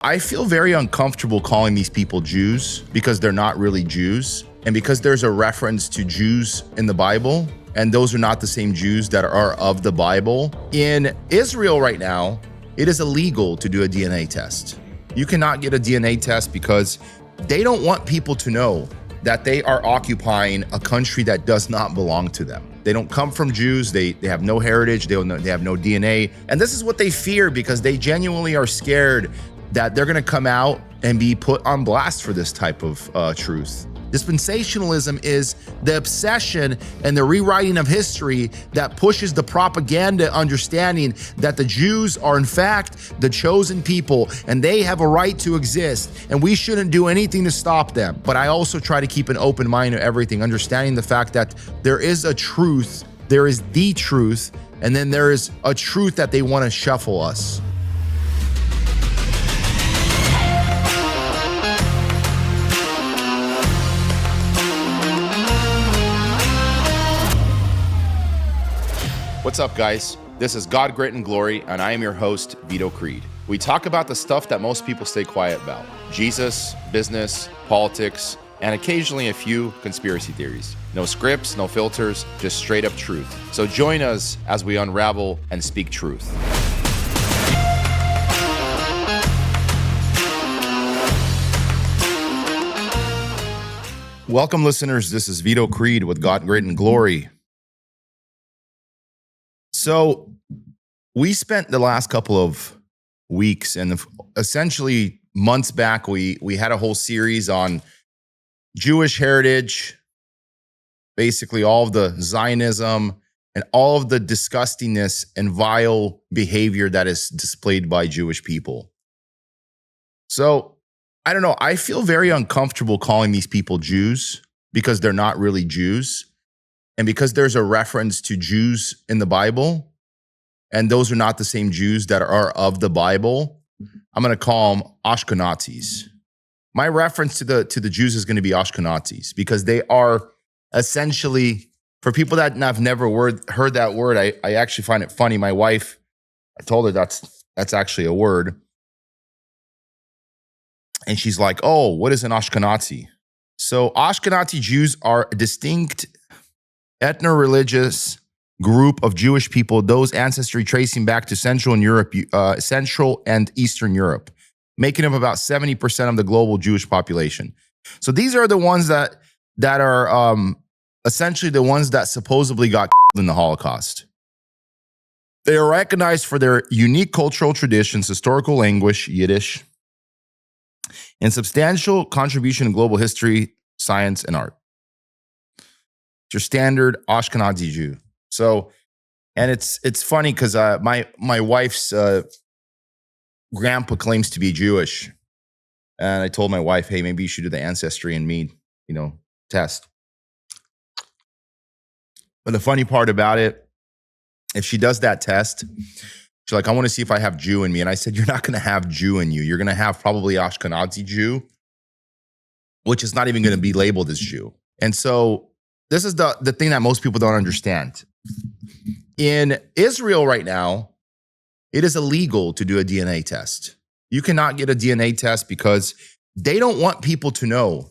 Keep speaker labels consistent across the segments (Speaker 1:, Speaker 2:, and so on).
Speaker 1: I feel very uncomfortable calling these people Jews because they're not really Jews. And because there's a reference to Jews in the Bible, and those are not the same Jews that are of the Bible. In Israel right now, it is illegal to do a DNA test. You cannot get a DNA test because they don't want people to know that they are occupying a country that does not belong to them. They don't come from Jews. They have no heritage. They have no DNA. And this is what they fear because they genuinely are scared that they're going to come out and be put on blast for this type of truth. Dispensationalism is the obsession and the rewriting of history that pushes the propaganda understanding that the Jews are in fact the chosen people and they have a right to exist and we shouldn't do anything to stop them. But I also try to keep an open mind to everything, understanding the fact that there is a truth, there is the truth, and then there is a truth that they want to shuffle us. What's up, guys? This is God, Grit, and Glory, and I am your host, Vito Creed. We talk about the stuff that most people stay quiet about: Jesus, business, politics, and occasionally a few conspiracy theories. No scripts, no filters, just straight up truth. So join us as we unravel and speak truth. Welcome, listeners. This is Vito Creed with God, Grit, and Glory. So we spent the last couple of weeks and essentially months back, we had a whole series on Jewish heritage, basically all of the Zionism and all of the disgustingness and vile behavior that is displayed by Jewish people. So I don't know, I feel very uncomfortable calling these people Jews because they're not really Jews. And because there's a reference to Jews in the Bible, and those are not the same Jews that are of the Bible, I'm going to call them Ashkenazis. My reference to the Jews is going to be Ashkenazis because they are essentially, for people that have never heard that word, I actually find it funny. My wife, I told her that's actually a word. And she's like, oh, what is an Ashkenazi? So Ashkenazi Jews are a distinct ethno-religious group of Jewish people, those ancestry tracing back to Central and Eastern Europe, making up about 70% of the global Jewish population. So these are the ones that are essentially the ones that supposedly got killed in the Holocaust. They are recognized for their unique cultural traditions, historical language, Yiddish, and substantial contribution in global history, science, and art. Your standard Ashkenazi Jew. So, and it's funny because my wife's grandpa claims to be Jewish, and I told my wife, hey, maybe you should do the ancestry and me, test. But the funny part about it, if she does that test, she's like, I want to see if I have Jew in me, and I said, you're not going to have Jew in you. You're going to have probably Ashkenazi Jew, which is not even going to be labeled as Jew. And so this is the thing that most people don't understand. In Israel right now, it is illegal to do a DNA test. You cannot get a DNA test because they don't want people to know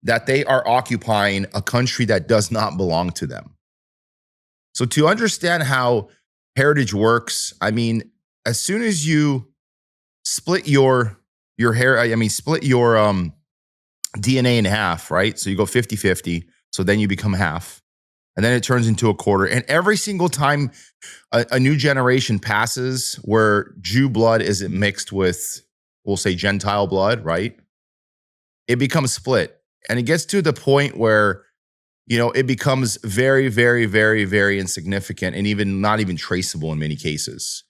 Speaker 1: that they are occupying a country that does not belong to them. So to understand how heritage works, I mean, as soon as you split your split your DNA in half, right? So you go 50-50. So then you become half, and then it turns into a quarter. And every single time a new generation passes where Jew blood isn't mixed with, we'll say, Gentile blood, right? It becomes split. And it gets to the point where, it becomes very, very, very, very insignificant and even not even traceable in many cases.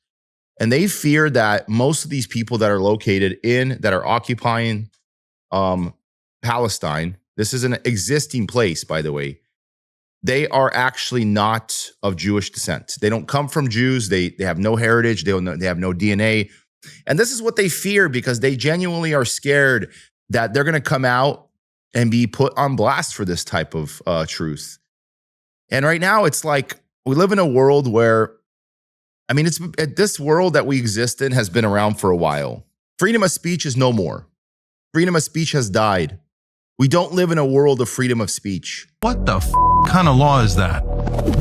Speaker 1: And they fear that most of these people that are located that are occupying Palestine, this is an existing place, by the way. They are actually not of Jewish descent. They don't come from Jews. They have no heritage. They have no DNA. And this is what they fear because they genuinely are scared that they're going to come out and be put on blast for this type of truth. And right now, it's like we live in a world where, this world that we exist in has been around for a while. Freedom of speech is no more. Freedom of speech has died. We don't live in a world of freedom of speech.
Speaker 2: What the kind of law is that?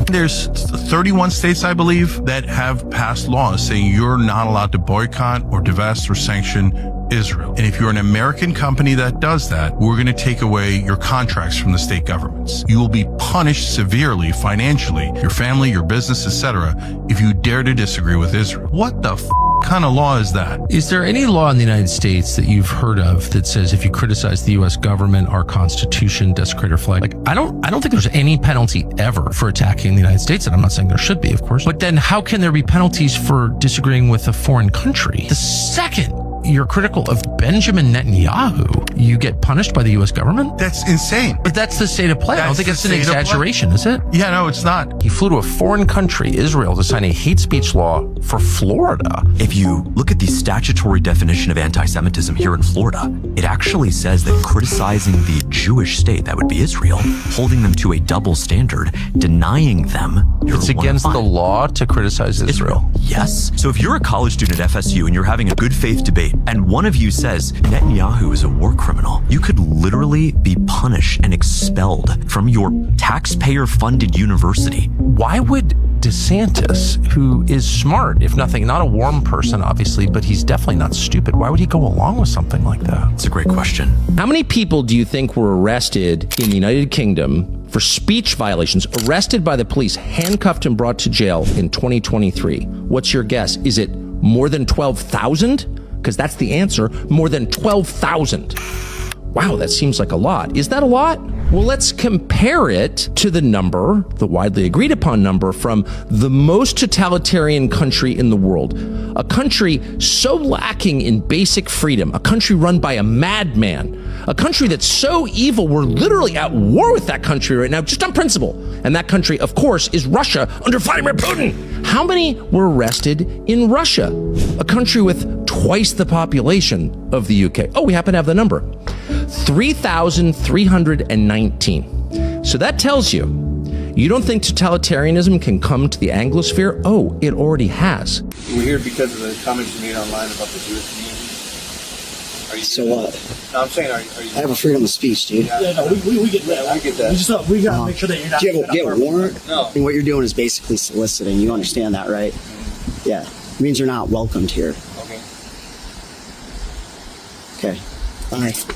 Speaker 2: There's 31 states, I believe, that have passed laws saying you're not allowed to boycott or divest or sanction Israel. And if you're an American company that does that, we're going to take away your contracts from the state governments. You will be punished severely, financially, your family, your business, etc., if you dare to disagree with Israel. What the kind of law is that?
Speaker 3: Is there any law in the United States that you've heard of that says if you criticize the U.S. government, our Constitution, desecrate our flag? Like, I don't think there's any penalty ever for attacking the United States, and I'm not saying there should be, of course. But then how can there be penalties for disagreeing with a foreign country? The second you're critical of Benjamin Netanyahu, you get punished by the U.S. government?
Speaker 2: That's insane.
Speaker 3: But that's the state of play. I don't think it's an exaggeration, is it?
Speaker 2: Yeah, no, it's not.
Speaker 3: He flew to a foreign country, Israel, to sign a hate speech law for Florida.
Speaker 4: If you look at the statutory definition of anti-Semitism here in Florida, it actually says that criticizing the Jewish state, that would be Israel, holding them to a double standard, denying them
Speaker 3: It's against the law to criticize Israel.
Speaker 4: Yes. So if you're a college student at FSU and you're having a good faith debate, and one of you says Netanyahu is a war criminal, you could literally be punished and expelled from your taxpayer-funded university.
Speaker 3: Why would DeSantis, who is smart, if nothing, not a warm person, obviously, but he's definitely not stupid, why would he go along with something like that?
Speaker 4: It's a great question.
Speaker 5: How many people do you think were arrested in the United Kingdom for speech violations, arrested by the police, handcuffed and brought to jail in 2023? What's your guess? Is it more than 12,000? Because that's the answer, more than 12,000. Wow, that seems like a lot. Is that a lot? Well, let's compare it to the number, the widely agreed upon number, from the most totalitarian country in the world. A country so lacking in basic freedom, a country run by a madman, a country that's so evil we're literally at war with that country right now, just on principle. And that country, of course, is Russia under Vladimir Putin. How many were arrested in Russia? A country with twice the population of the UK. Oh, we happen to have the number. 3,319. So that tells you, you don't think totalitarianism can come to the Anglosphere? Oh, it already has.
Speaker 6: We're here because of the comments you made online about the Jewish community.
Speaker 7: So what?
Speaker 6: No, I'm saying, are you?
Speaker 7: I have a freedom of speech, dude.
Speaker 8: Yeah, no, we get that.
Speaker 6: We get that.
Speaker 8: We gotta make sure that you're not.
Speaker 7: Do you get a warrant?
Speaker 6: No.
Speaker 7: And what you're doing is basically soliciting. You understand that, right? Yeah. It means you're not welcomed here.
Speaker 6: Okay.
Speaker 7: Okay. Bye.
Speaker 6: Okay.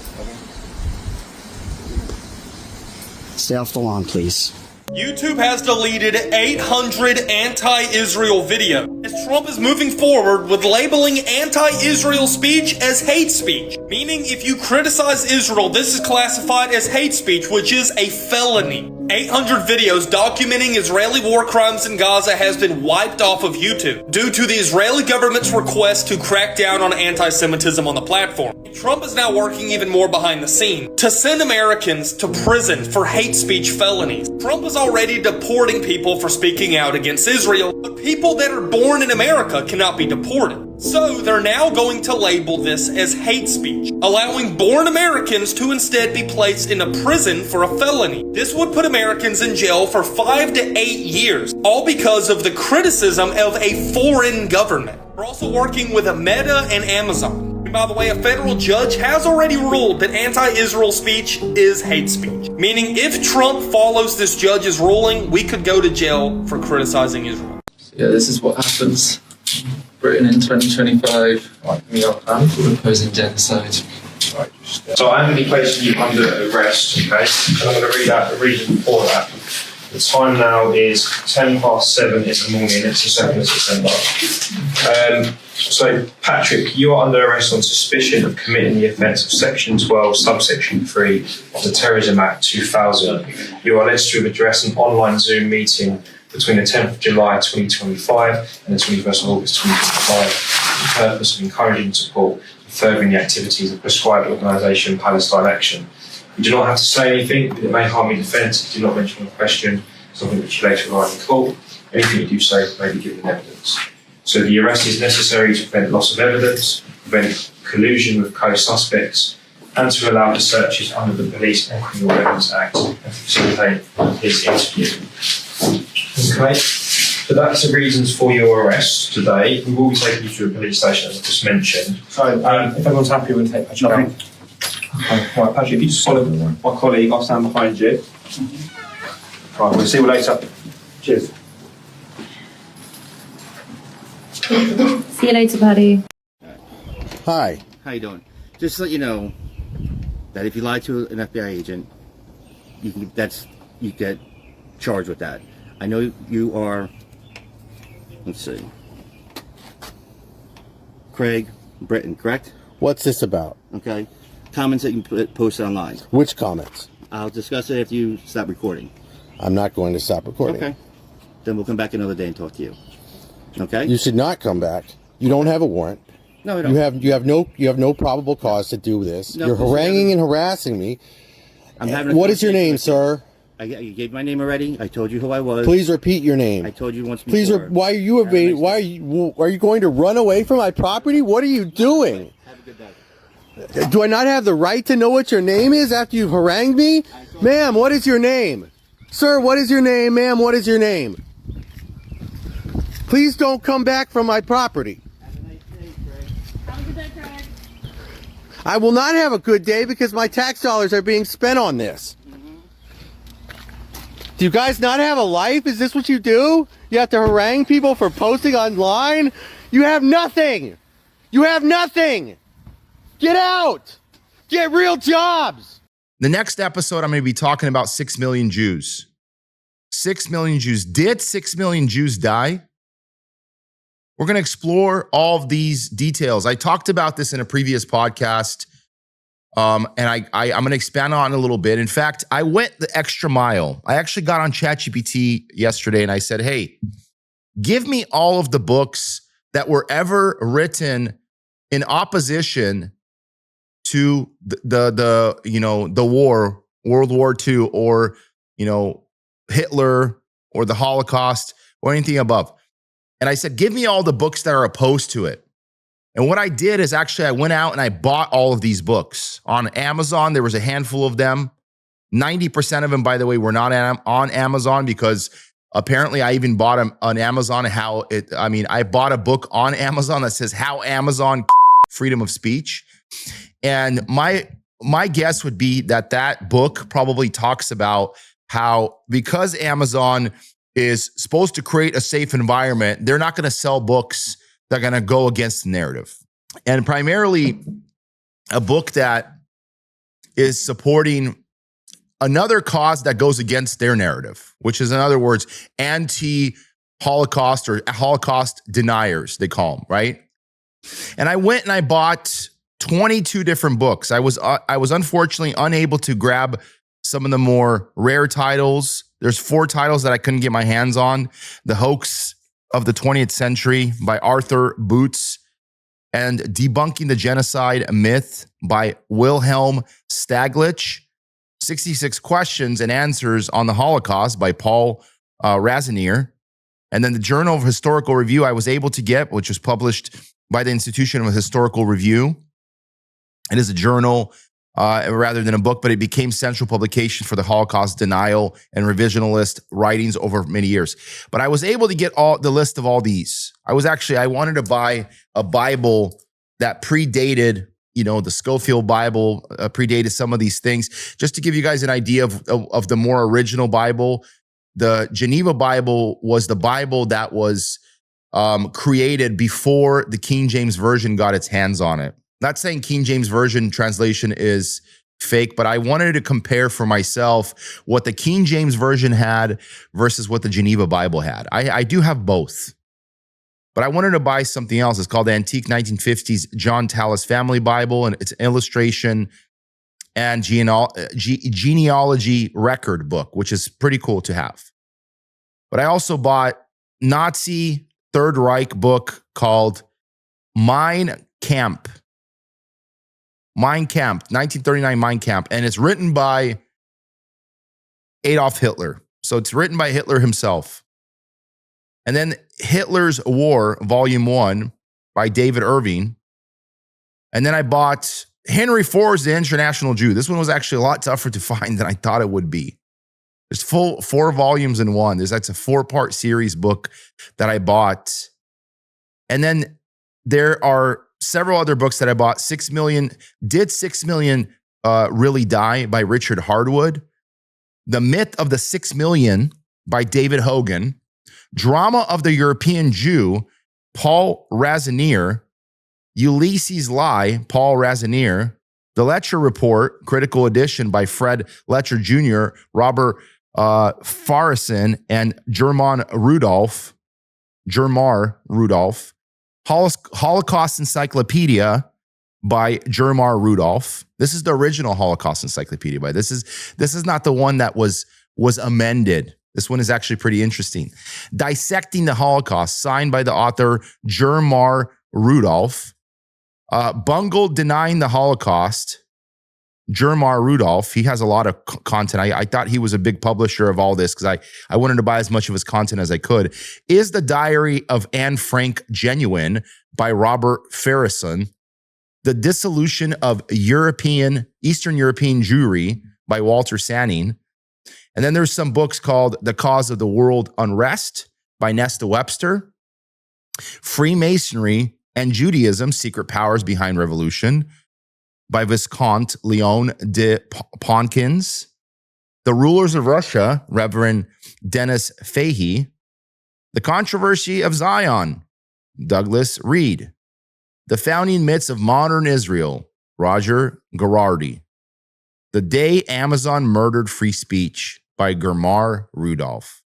Speaker 7: Stay off the lawn, please.
Speaker 9: YouTube has deleted 800 anti-Israel videos as Trump is moving forward with labeling anti-Israel speech as hate speech. Meaning if you criticize Israel, this is classified as hate speech, which is a felony. 800 videos documenting Israeli war crimes in Gaza has been wiped off of YouTube due to the Israeli government's request to crack down on anti-Semitism on the platform. Trump is now working even more behind the scene to send Americans to prison for hate speech felonies. Trump is already deporting people for speaking out against Israel, but people that are born in America cannot be deported. So they're now going to label this as hate speech, allowing born Americans to instead be placed in a prison for a felony. This would put Americans in jail for 5 to 8 years, all because of the criticism of a foreign government. We're also working with Meta and Amazon. And by the way, a federal judge has already ruled that anti-Israel speech is hate speech. Meaning if Trump follows this judge's ruling, we could go to jail for criticizing Israel.
Speaker 10: Yeah, this is what happens. Britain in 2025, for opposing genocide.
Speaker 11: So I'm going to be placing you under arrest, okay? And I'm going to read out the reason for that. The time now is 7:10 in the morning, it's the 2nd of September. So, Patrick, you are under arrest on suspicion of committing the offence of Section 12, subsection 3 of the Terrorism Act 2000. You are alleged to have addressed an online Zoom meeting between the 10th of July 2025 and the 21st of August 2025 for the purpose of encouraging support and furthering the activities of the prescribed organisation Palestine Action. You do not have to say anything, but it may harm your defence if you do not mention a question, something which you later write in court. Anything you do say may be given evidence. So the arrest is necessary to prevent loss of evidence, prevent collusion with co-suspects, and to allow the searches under the Police and Criminal Evidence Act and facilitate his interview. Okay. But that's the reasons for your arrest today. We will be taking you to a police station, as I just mentioned. So, if everyone's happy, we'll take Patrick out. Okay. Right, Patrick, if you just follow my colleague, I'll stand behind you. Right, we'll see you later. Cheers.
Speaker 12: See you later, buddy.
Speaker 13: Hi. How you doing? Just to let you know that if you lie to an FBI agent, you get charged with that. I know you are. Let's see. Craig Britton, correct?
Speaker 14: What's this about?
Speaker 13: Okay. Comments that you posted online.
Speaker 14: Which comments?
Speaker 13: I'll discuss it if you stop recording.
Speaker 14: I'm not going to stop recording.
Speaker 13: Okay. Then we'll come back another day and talk to you. Okay?
Speaker 14: You should not come back. You don't have a warrant.
Speaker 13: No, I don't.
Speaker 14: You have no probable cause to do this.
Speaker 13: No,
Speaker 14: you're haranguing and harassing me.
Speaker 13: I'm having.
Speaker 14: What is your name, sir?
Speaker 13: You gave my name already. I told you who I was.
Speaker 14: Please repeat your name.
Speaker 13: I told you once
Speaker 14: Please.
Speaker 13: before.
Speaker 14: Why are you evading? Why are you going to run away from my property? What are you doing?
Speaker 13: Have a good day.
Speaker 14: Do I not have the right to know what your name is after you've harangued me? Ma'am, what is your name? Sir, what is your name? Ma'am, what is your name? Please don't come back from my property.
Speaker 13: Have a nice day, Craig.
Speaker 12: Have a good day, Craig.
Speaker 14: I will not have a good day because my tax dollars are being spent on this. Do you guys not have a life? Is this what you do? You have to harangue people for posting online? You have nothing. You have nothing. Get out. Get real jobs.
Speaker 1: The next episode, I'm going to be talking about 6 million Jews. 6 million Jews. Did 6 million Jews die? We're going to explore all of these details. I talked about this in a previous podcast, and I'm going to expand on it a little bit. In fact, I went the extra mile. I actually got on ChatGPT yesterday, and I said, hey, give me all of the books that were ever written in opposition to the war, World War II, or Hitler or the Holocaust or anything above. And I said, give me all the books that are opposed to it. And what I did is actually I went out and I bought all of these books on Amazon. There was a handful of them. 90% of them, by the way, were not on Amazon because apparently I even bought them on Amazon. I bought a book on Amazon that says how Amazon freedom of speech. And my guess would be that book probably talks about how because Amazon is supposed to create a safe environment, they're not going to sell books that are going to go against the narrative. And primarily a book that is supporting another cause that goes against their narrative, which is, in other words, anti-Holocaust or Holocaust deniers, they call them, right? And I went and I bought 22 different books. I was unfortunately unable to grab some of the more rare titles. There's 4 titles that I couldn't get my hands on. The Hoax of the 20th Century by Arthur Boots and Debunking the Genocide Myth by Wilhelm Staglich. 66 Questions and Answers on the Holocaust by Paul Razinier. And then the Journal of Historical Review I was able to get, which was published by the Institution of Historical Review. It is a journal rather than a book, but it became central publication for the Holocaust denial and revisionist writings over many years. But I was able to get all the list of all these. I wanted to buy a Bible that predated, the Scofield Bible, predated some of these things. Just to give you guys an idea of the more original Bible, the Geneva Bible was the Bible that was created before the King James Version got its hands on it. Not saying King James Version translation is fake, but I wanted to compare for myself what the King James Version had versus what the Geneva Bible had. I do have both, but I wanted to buy something else. It's called the Antique 1950s John Tallis Family Bible, and it's an illustration and genealogy record book, which is pretty cool to have. But I also bought Nazi Third Reich book called Mein Kampf. Mein Kampf, 1939 Mein Kampf. And it's written by Adolf Hitler. So it's written by Hitler himself. And then Hitler's War, Volume 1 by David Irving. And then I bought Henry Ford's The International Jew. This one was actually a lot tougher to find than I thought it would be. There's full 4 volumes in one. That's a 4-part series book that I bought. And then there are several other books that I bought. 6 Million, Did 6 Million Really Die by Richard Hardwood. The Myth of the 6 Million by David Hogan. Drama of the European Jew, Paul Razanier. Ulysses Lie, Paul Razanier. The Letcher Report, Critical Edition by Fred Letcher Jr., Robert Farrison, and Germar Rudolph. Holocaust Encyclopedia by Germar Rudolph. This is the original Holocaust Encyclopedia. This is not the one that was amended. This one is actually pretty interesting. Dissecting the Holocaust, signed by the author Germar Rudolph. Bungle Denying the Holocaust, Germar Rudolph. He has a lot of content. I thought he was a big publisher of all this because I wanted to buy as much of his content as I could. Is the Diary of Anne Frank Genuine by Robert Farrison? The Dissolution of Eastern European Jewry by Walter Sanning. And then there's some books called The Cause of the World Unrest by Nesta Webster. Freemasonry and Judaism, Secret Powers Behind Revolution by Viscount Leon de Ponkins. The Rulers of Russia, Reverend Dennis Fahey. The Controversy of Zion, Douglas Reed. The Founding Myths of Modern Israel, Roger Garardi. The Day Amazon Murdered Free Speech by Germar Rudolph.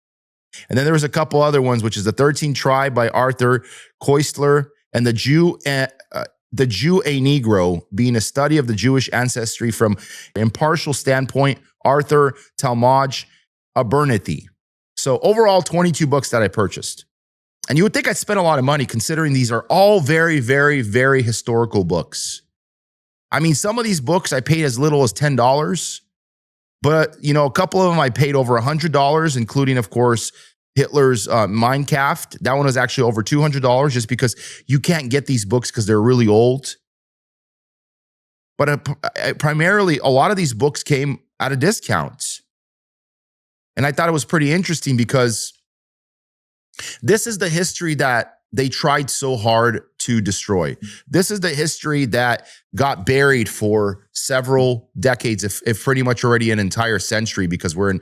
Speaker 1: And then there was a couple other ones, which is The 13th Tribe by Arthur Koestler, and The Jew a Negro, being a study of the Jewish ancestry from an impartial standpoint, Arthur Talmage Abernathy. So overall, 22 books that I purchased. And you would think I spent a lot of money considering these are all very, very, very historical books. I mean, some of these books I paid as little as $10, but a couple of them I paid over $100, including, of course, Hitler's Mein Kampf. That one was actually over $200 just because you can't get these books because they're really old. But primarily, a lot of these books came at a discount. And I thought it was pretty interesting because this is the history that they tried so hard to destroy. This is the history that got buried for several decades, if pretty much already an entire century, because we're in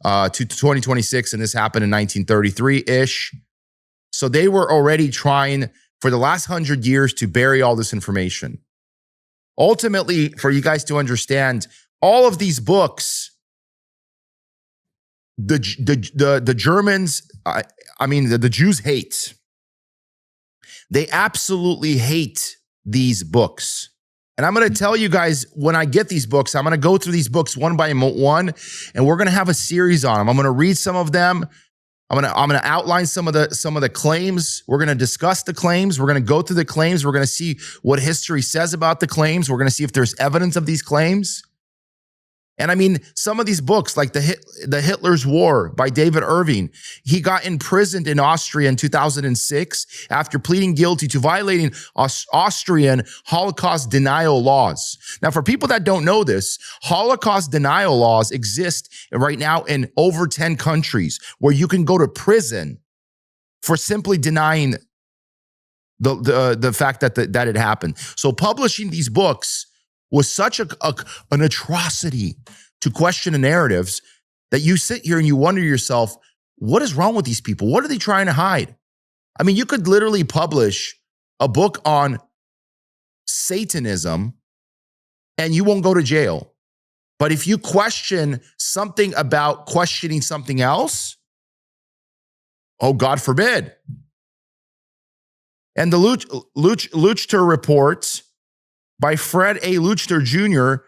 Speaker 1: 2026 and this happened in 1933-ish. So they were already trying for the last 100 years to bury all this information. Ultimately, for you guys to understand, all of these books, the Germans, the Jews hate. They absolutely hate these books. And I'm going to tell you guys, when I get these books, I'm going to go through these books one by one, and we're going to have a series on them. I'm going to read some of them. I'm going to outline some of the claims. We're going to discuss the claims. We're going to go through the claims. We're going to see what history says about the claims. We're going to see if there's evidence of these claims. And I mean, some of these books, like the Hitler's War by David Irving, he got imprisoned in Austria in 2006 after pleading guilty to violating Austrian Holocaust denial laws. Now, for people that don't know this, Holocaust denial laws exist right now in over 10 countries where you can go to prison for simply denying the fact that it happened. So publishing these books was such an atrocity to question the narratives that you sit here and you wonder yourself, what is wrong with these people? What are they trying to hide? I mean, you could literally publish a book on Satanism and you won't go to jail. But if you question something about questioning something else, oh, God forbid. And the Luchter Report by Fred A. Luchter Jr.,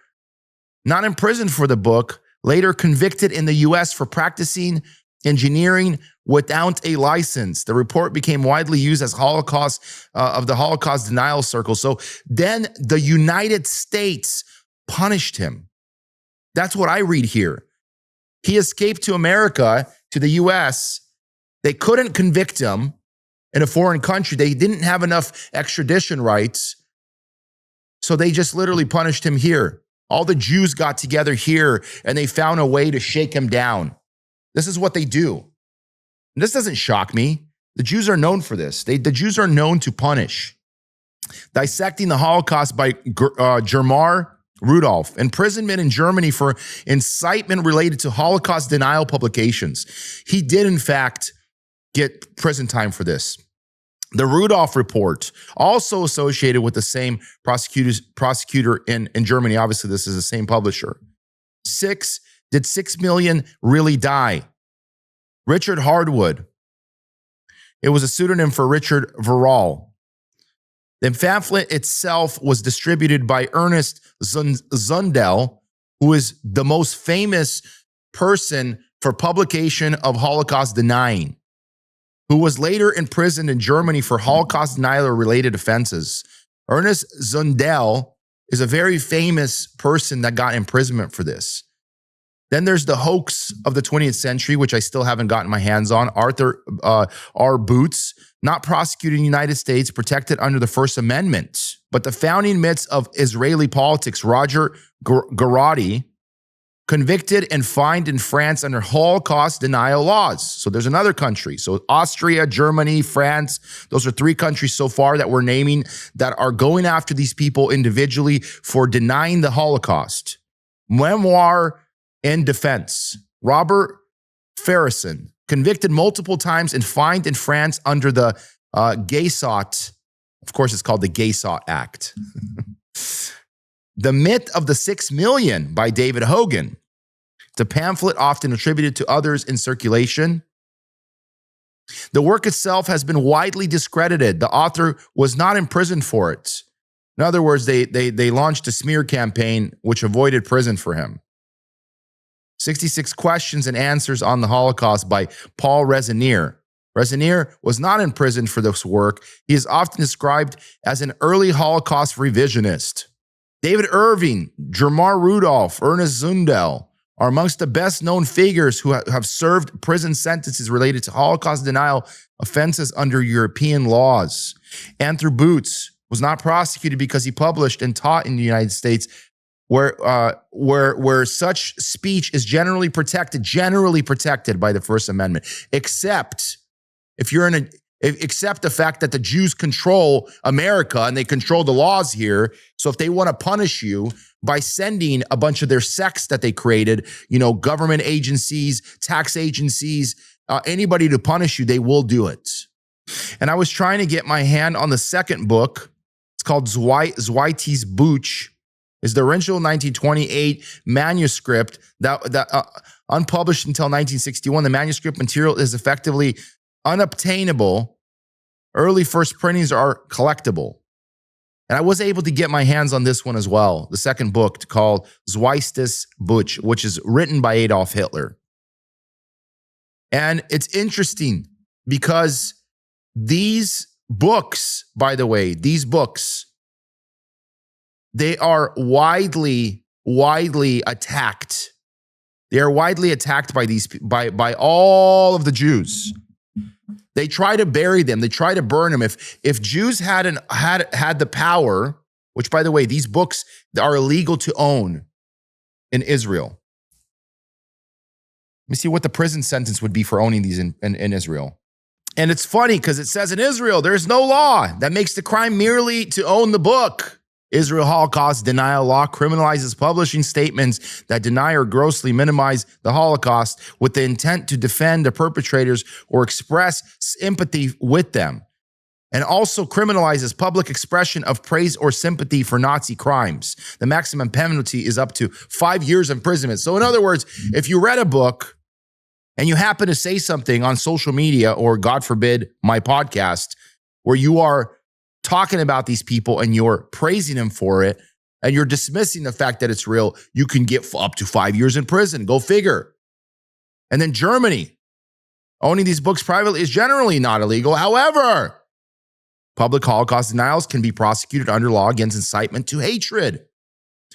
Speaker 1: not imprisoned for the book, later convicted in the U.S. for practicing engineering without a license. The report became widely used as of the Holocaust denial circle. So then the United States punished him. That's what I read here. He escaped to America, to the U.S. They couldn't convict him in a foreign country. They didn't have enough extradition rights. So they just literally punished him here. All the Jews got together here and they found a way to shake him down. This is what they do. And this doesn't shock me. The Jews are known for this. The Jews are known to punish. Dissecting the Holocaust by Germar Rudolph, imprisonment in Germany for incitement related to Holocaust denial publications. He did, in fact, get prison time for this. The Rudolph Report, also associated with the same prosecutor in Germany. Obviously, this is the same publisher. Did 6 million really die? Richard Hardwood. It was a pseudonym for Richard Verrall. The pamphlet itself was distributed by Ernest Zundel, who is the most famous person for publication of Holocaust denying, who was later imprisoned in Germany for Holocaust denial or related offenses. Ernest Zundel is a very famous person that got imprisonment for this. Then there's the hoax of the 20th century, which I still haven't gotten my hands on. Arthur R. Boots, not prosecuted in the United States, protected under the First Amendment. But the founding myths of Israeli politics, Roger Garati, convicted and fined in France under Holocaust denial laws. So there's another country. So Austria, Germany, France, those are 3 countries so far that we're naming that are going after these people individually for denying the Holocaust. Memoir in defense. Robert Farrison, convicted multiple times and fined in France under the Gaysot. Of course, it's called the Gaysot Act. The Myth of the 6 Million by David Hogan. It's a pamphlet often attributed to others in circulation. The work itself has been widely discredited. The author was not imprisoned for it. In other words, they launched a smear campaign which avoided prison for him. 66 Questions and Answers on the Holocaust by Paul Rezanier. Rezanier was not imprisoned for this work. He is often described as an early Holocaust revisionist. David Irving, Germar Rudolph, Ernest Zundel are amongst the best-known figures who have served prison sentences related to Holocaust denial offenses under European laws. Andrew Boots was not prosecuted because he published and taught in the United States, where such speech is generally protected by the First Amendment, except if you're except the fact that the Jews control America and they control the laws here. So if they want to punish you by sending a bunch of their sects that they created, government agencies, tax agencies, anybody to punish you, they will do it. And I was trying to get my hand on the second book. It's called Zweites Buch. Is the original 1928 manuscript that unpublished until 1961. The manuscript material is effectively unobtainable. Early first printings are collectible. And I was able to get my hands on this one as well, the second book called Zweites Buch, which is written by Adolf Hitler. And it's interesting because these books, by the way, they are widely attacked. They are widely attacked by all of the Jews. They try to bury them. They try to burn them. If Jews had the power, which, by the way, these books are illegal to own in Israel. Let me see what the prison sentence would be for owning these in Israel. And it's funny because it says in Israel, there's no law that makes the crime merely to own the book. Israel Holocaust denial law criminalizes publishing statements that deny or grossly minimize the Holocaust with the intent to defend the perpetrators or express sympathy with them, and also criminalizes public expression of praise or sympathy for Nazi crimes. The maximum penalty is up to 5 years imprisonment. So in other words, if you read a book and you happen to say something on social media or, God forbid, my podcast, where you are talking about these people and you're praising them for it and you're dismissing the fact that it's real, you can get up to 5 years in prison. Go figure. And then Germany, owning these books privately is generally not illegal. However, public Holocaust denials can be prosecuted under law against incitement to hatred.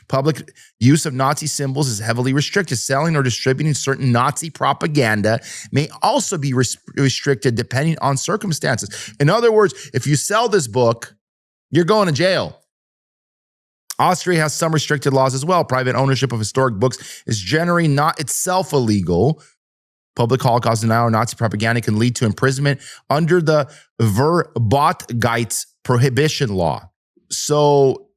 Speaker 1: Public use of Nazi symbols is heavily restricted. Selling or distributing certain Nazi propaganda may also be restricted depending on circumstances. In other words, if you sell this book, you're going to jail. Austria has some restricted laws as well. Private ownership of historic books is generally not itself illegal. Public Holocaust denial or Nazi propaganda can lead to imprisonment under the Verbotsgeist prohibition law. So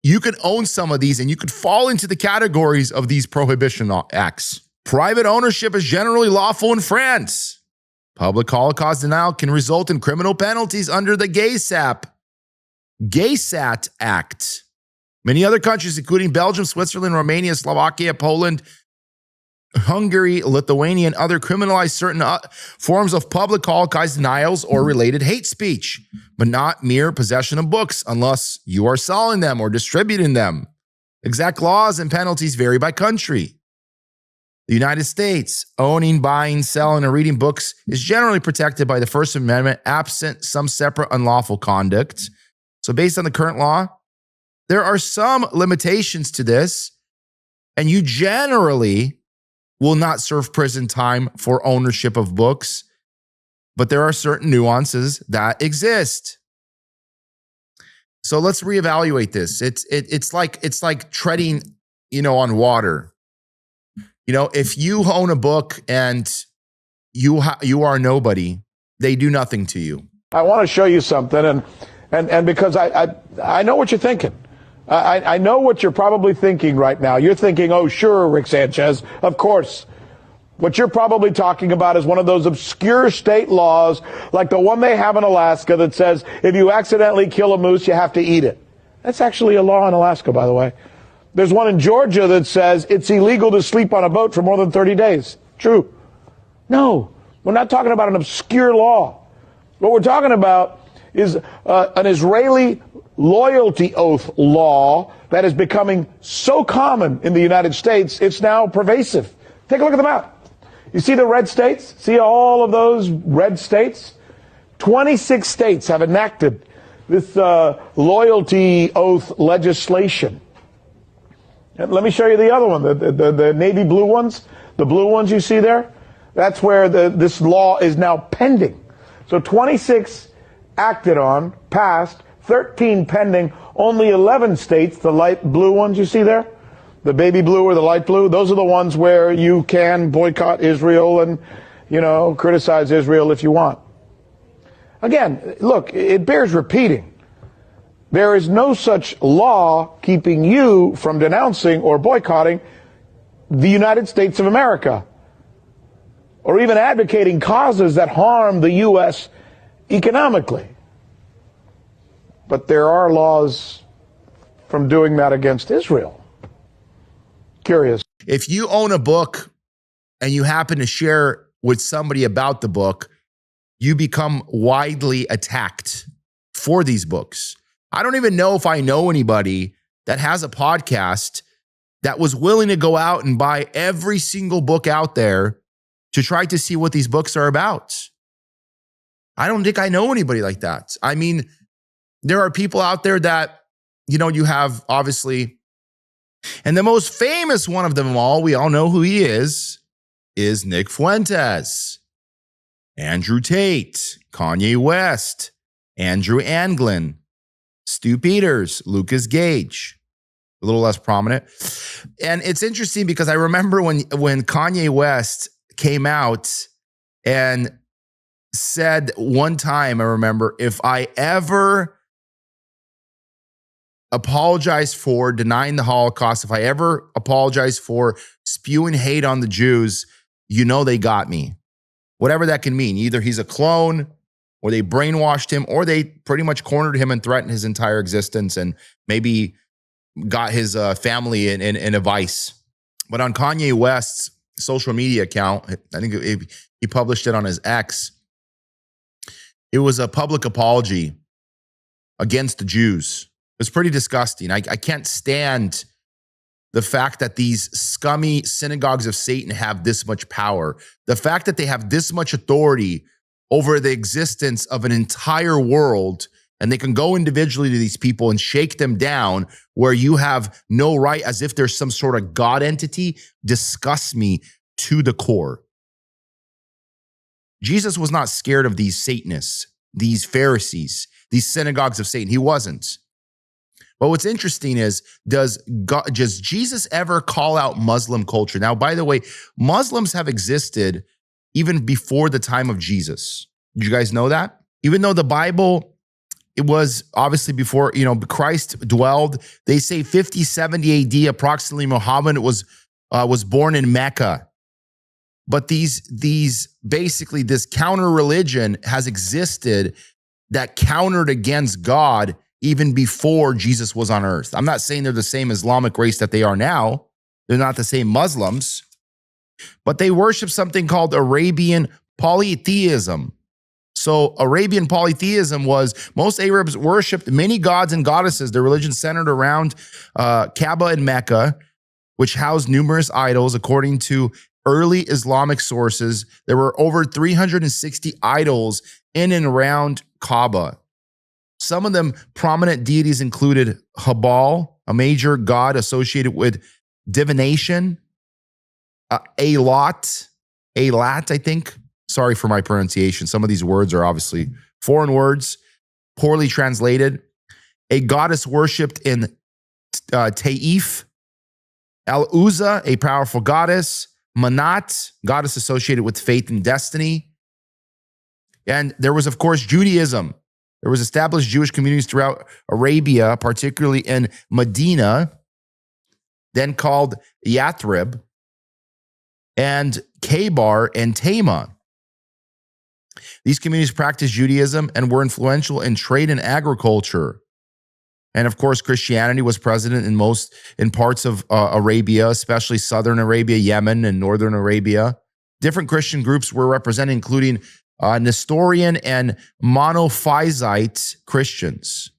Speaker 1: you could own some of these and you could fall into the categories of these prohibition acts. Private ownership is generally lawful in France. Public Holocaust denial can result in criminal penalties under the GAYSAT Act. Many other countries, including Belgium, Switzerland, Romania, Slovakia, Poland, Hungary, Lithuania, and other, criminalize certain forms of public Holocaust denials or related hate speech, but not mere possession of books unless you are selling them or distributing them. Exact laws and penalties vary by country. The United States, owning, buying, selling, or reading books is generally protected by the First Amendment, absent some separate unlawful conduct. So based on the current law, there are some limitations to this, and you generally will not serve prison time for ownership of books, but there are certain nuances that exist. So let's reevaluate this. It's like treading, on water. If you own a book and you are nobody, they do nothing to you.
Speaker 15: I want to show you something, and because I know what you're thinking. I know what you're probably thinking right now. You're thinking, oh, sure, Rick Sanchez, of course. What you're probably talking about is one of those obscure state laws, like the one they have in Alaska that says if you accidentally kill a moose, you have to eat it. That's actually a law in Alaska, by the way. There's one in Georgia that says it's illegal to sleep on a boat for more than 30 days. True. No, we're not talking about an obscure law. What we're talking about is an Israeli loyalty oath law that is becoming so common in the United States, it's now pervasive. Take a look at the map. You see the red states? See all of those red states? 26 states have enacted this loyalty oath legislation. And let me show you the other one, the navy blue ones. The blue ones you see there? That's where this law is now pending. So 26 acted on, passed, 13 pending, only 11 states, the light blue ones you see there, the baby blue or the light blue, those are the ones where you can boycott Israel and, criticize Israel if you want. Again, look, it bears repeating. There is no such law keeping you from denouncing or boycotting the United States of America, or even advocating causes that harm the U.S. economically. But there are laws from doing that against Israel. Curious.
Speaker 1: If you own a book and you happen to share with somebody about the book, you become widely attacked for these books. I don't even know if I know anybody that has a podcast that was willing to go out and buy every single book out there to try to see what these books are about. I don't think I know anybody like that. I mean, there are people out there that, you have obviously, and the most famous one of them all, we all know who he is Nick Fuentes, Andrew Tate, Kanye West, Andrew Anglin, Stu Peters, Lucas Gage, a little less prominent. And it's interesting because I remember when Kanye West came out and said one time, I remember, if I ever apologize for denying the Holocaust, if I ever apologize for spewing hate on the Jews, they got me. Whatever that can mean. Either he's a clone, or they brainwashed him, or they pretty much cornered him and threatened his entire existence and maybe got his family in a vice. But on Kanye West's social media account, I think he published it on his X, it was a public apology against the Jews. It was pretty disgusting. I can't stand the fact that these scummy synagogues of Satan have this much power. The fact that they have this much authority over the existence of an entire world, and they can go individually to these people and shake them down where you have no right, as if there's some sort of God entity, disgusts me to the core. Jesus was not scared of these Satanists, these Pharisees, these synagogues of Satan. He wasn't. But what's interesting is, does Jesus ever call out Muslim culture? Now, by the way, Muslims have existed even before the time of Jesus. Did you guys know that? Even though the Bible, it was obviously before, Christ dwelled, they say 50, 70 AD, approximately Muhammad was born in Mecca. But basically this counter religion has existed that countered against God even before Jesus was on earth. I'm not saying they're the same Islamic race that they are now. They're not the same Muslims, but they worship something called Arabian polytheism. So Arabian polytheism was most Arabs worshipped many gods and goddesses. Their religion centered around Kaaba in Mecca, which housed numerous idols. According to early Islamic sources, there were over 360 idols in and around Kaaba. Some of them prominent deities included Habal, a major god associated with divination, Alat, I think. Sorry for my pronunciation. Some of these words are obviously foreign words, poorly translated. A goddess worshipped in Taif, Al-Uzza, a powerful goddess, Manat, goddess associated with faith and destiny. And there was, of course, Judaism. There was established Jewish communities throughout Arabia, particularly in Medina, then called Yathrib, and Khaybar and Tama. These communities practiced Judaism and were influential in trade and agriculture. And of course, Christianity was present in parts of Arabia, especially southern Arabia, Yemen, and northern Arabia. Different Christian groups were represented, including Nestorian and Monophysite Christians.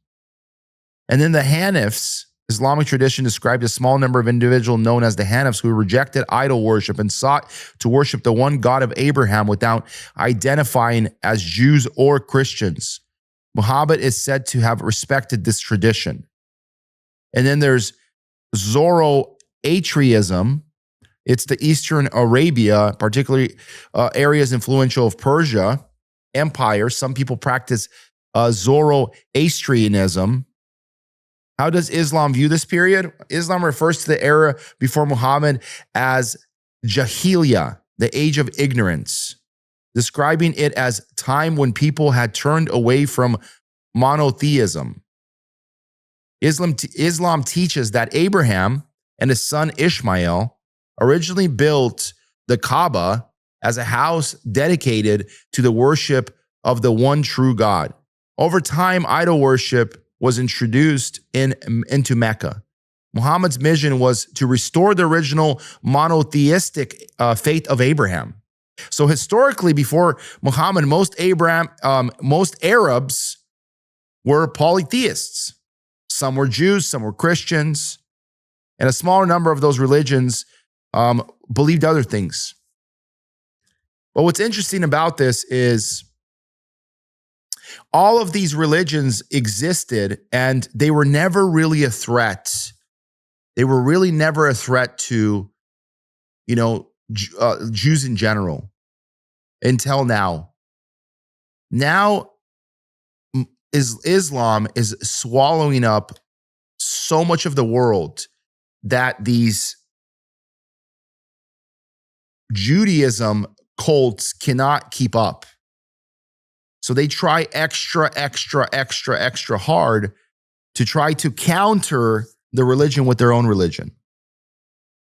Speaker 1: And then the Hanifs, Islamic tradition described a small number of individuals known as the Hanifs who rejected idol worship and sought to worship the one God of Abraham without identifying as Jews or Christians. Muhammad is said to have respected this tradition. And then there's Zoroastrianism. It's the Eastern Arabia, particularly areas influential of Persia Empire. Some people practice Zoroastrianism. How does Islam view this period? Islam refers to the era before Muhammad as Jahiliyyah, the age of ignorance, describing it as time when people had turned away from monotheism. Islam teaches that Abraham and his son Ishmael originally built the Kaaba as a house dedicated to the worship of the one true God. Over time, idol worship was introduced into Mecca. Muhammad's mission was to restore the original monotheistic faith of Abraham. So historically, before Muhammad, most Arabs were polytheists. Some were Jews, some were Christians, and a smaller number of those religions believed other things. But what's interesting about this is all of these religions existed and they were never really a threat. They were really never a threat to, Jews in general until now. Now, Islam is swallowing up so much of the world that these Judaism cults cannot keep up. So they try extra hard to try to counter the religion with their own religion.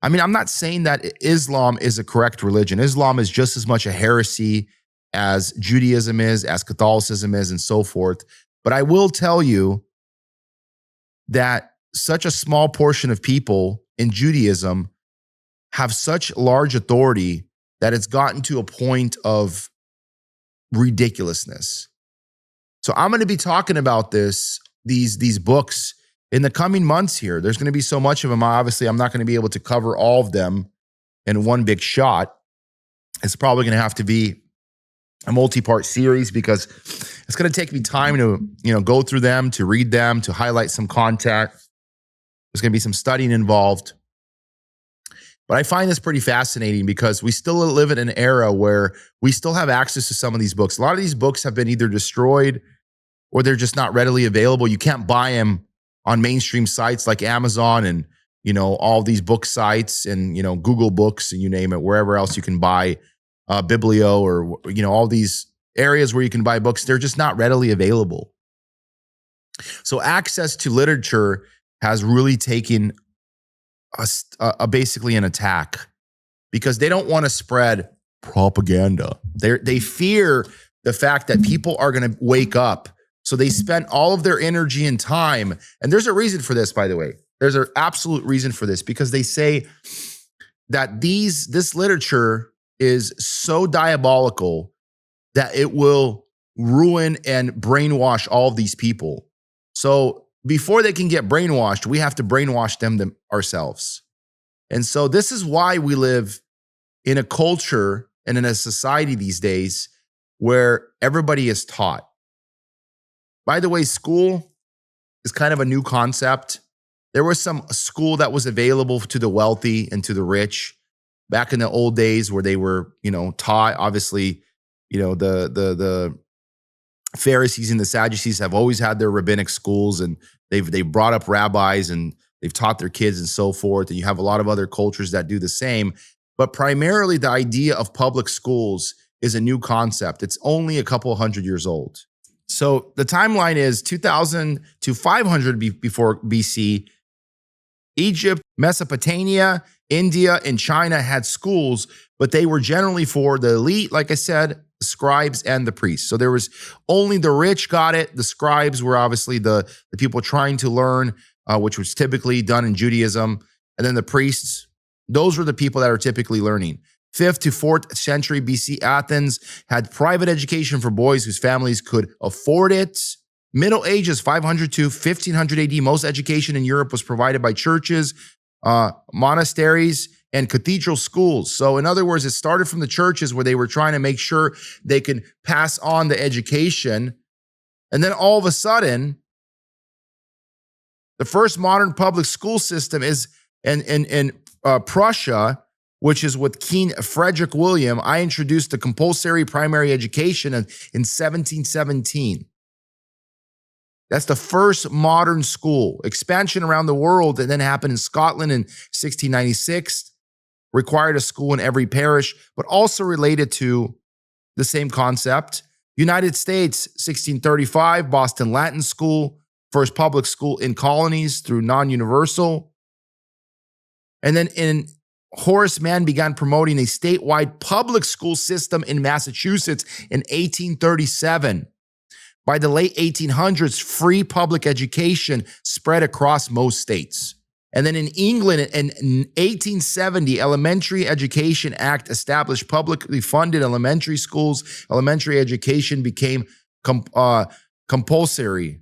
Speaker 1: I mean, I'm not saying that Islam is a correct religion. Islam is just as much a heresy as Judaism is, as Catholicism is, and so forth. But I will tell you that such a small portion of people in Judaism have such large authority that it's gotten to a point of ridiculousness. So I'm going to be talking about these books in the coming months here. There's going to be so much of them. Obviously, I'm not going to be able to cover all of them in one big shot. It's probably going to have to be a multi-part series because it's going to take me time to, go through them, to read them, to highlight some content. There's going to be some studying involved. But I find this pretty fascinating because we still live in an era where we still have access to some of these books. A lot of these books have been either destroyed or they're just not readily available. You can't buy them on mainstream sites like Amazon and, all these book sites and, Google Books and you name it, wherever else you can buy Biblio or, all these areas where you can buy books, they're just not readily available. So access to literature has really taken basically an attack because they don't want to spread propaganda. They fear the fact that people are going to wake up. So they spend all of their energy and time. And there's a reason for this, by the way. There's an absolute reason for this because they say that this literature is so diabolical that it will ruin and brainwash all of these people. So before they can get brainwashed, we have to brainwash them ourselves. And so this is why we live in a culture and in a society these days where everybody is taught. By the way, school is kind of a new concept. There was some school that was available to the wealthy and to the rich back in the old days where they were, taught. Obviously, the Pharisees and the Sadducees have always had their rabbinic schools, and they've brought up rabbis and they've taught their kids and so forth. And you have a lot of other cultures that do the same. But primarily, the idea of public schools is a new concept. It's only a couple hundred years old. So the timeline is 2000 to 500 before BC. Egypt, Mesopotamia, India, and China had schools, but they were generally for the elite, like I said, the scribes and the priests. So there was only the rich got it. The scribes were obviously the people trying to learn, which was typically done in Judaism. And then the priests, those were the people that are typically learning. 5th to 4th century BC, Athens had private education for boys whose families could afford it. Middle Ages, 500 to 1500 AD, most education in Europe was provided by churches, monasteries, and cathedral schools. So in other words, it started from the churches where they were trying to make sure they can pass on the education. And then all of a sudden, the first modern public school system is in Prussia, which is with King Frederick William. I introduced the compulsory primary education in 1717. That's the first modern school. Expansion around the world and then happened in Scotland in 1696, required a school in every parish, but also related to the same concept. United States, 1635, Boston Latin School, first public school in colonies through non-universal. And then in Horace Mann began promoting a statewide public school system in Massachusetts in 1837. By the late 1800s, free public education spread across most states. And then in England, in 1870, Elementary Education Act established publicly funded elementary schools. Elementary education became compulsory.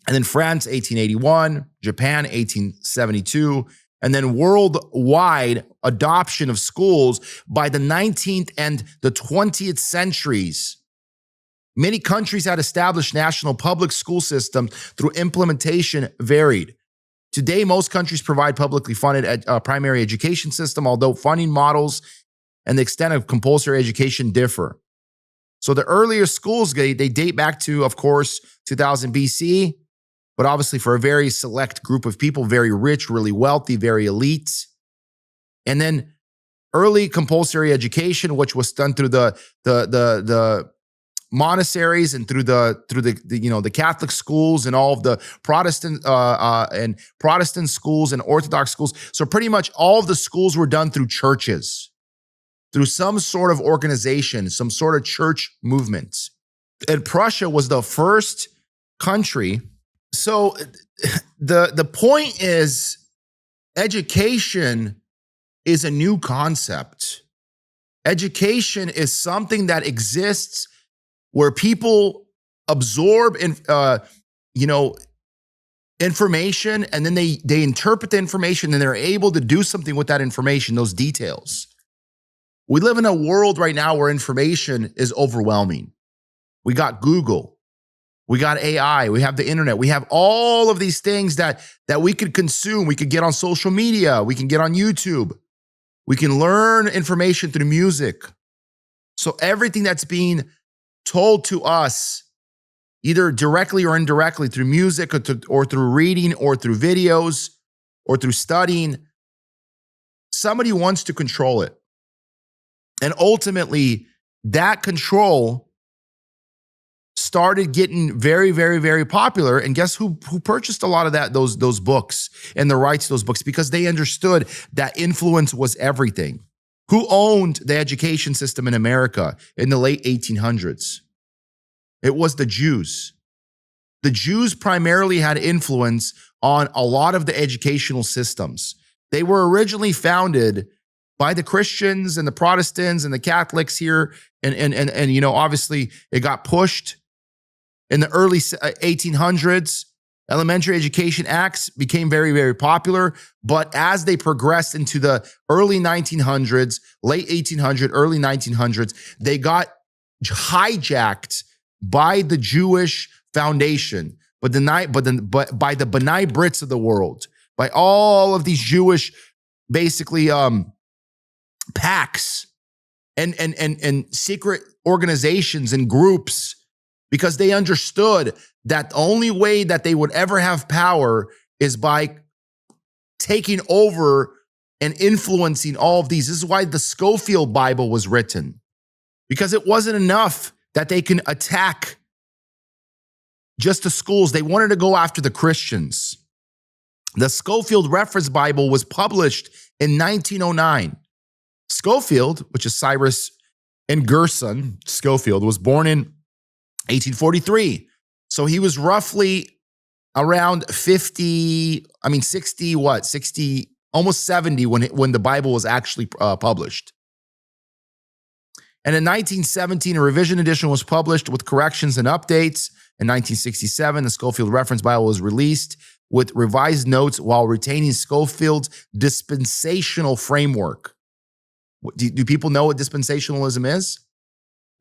Speaker 1: And then France, 1881, Japan, 1872, and then worldwide adoption of schools by the 19th and the 20th centuries. Many countries had established national public school systems through implementation varied. Today, most countries provide publicly funded primary education system, although funding models and the extent of compulsory education differ. So the earlier schools, they date back to, of course, 2000 BC, but obviously for a very select group of people, very rich, really wealthy, very elite. And then early compulsory education, which was done through the monasteries and through the Catholic schools and all of the Protestant schools and Orthodox schools. So pretty much all of the schools were done through churches, through some sort of organization, some sort of church movement. And Prussia was the first country. So the point is, education is a new concept. Education is something that exists where people absorb information, and then they interpret the information, and they're able to do something with that information, those details. We live in a world right now where information is overwhelming. We got Google, we got AI, we have the internet, we have all of these things that we could consume. We could get on social media, we can get on YouTube, we can learn information through music. So everything that's being told to us, either directly or indirectly through music or through reading or through videos or through studying, somebody wants to control it. And ultimately, that control started getting very, very, very popular. And guess who purchased a lot of those books and the rights to those books? Because they understood that influence was everything. Who owned the education system in America in the late 1800s? It was the Jews. The Jews primarily had influence on a lot of the educational systems. They were originally founded by the Christians and the Protestants and the Catholics here. And you know, obviously it got pushed in the early 1800s. Elementary education acts became very, very popular. But as they progressed into the early 1900s, late 1800s, early 1900s, they got hijacked by the Jewish foundation, but by the B'nai B'rith of the world, by all of these Jewish, basically, pacts and secret organizations and groups, because they understood that the only way that they would ever have power is by taking over and influencing all of these. This is why the Schofield Bible was written, because it wasn't enough that they can attack just the schools. They wanted to go after the Christians. The Schofield Reference Bible was published in 1909. Schofield, which is Cyrus and Gerson Schofield, was born in 1843. So he was roughly around 60, almost 70 when the Bible was actually published. And in 1917, a revision edition was published with corrections and updates. In 1967, the Schofield Reference Bible was released with revised notes while retaining Schofield's dispensational framework. Do people know what dispensationalism is?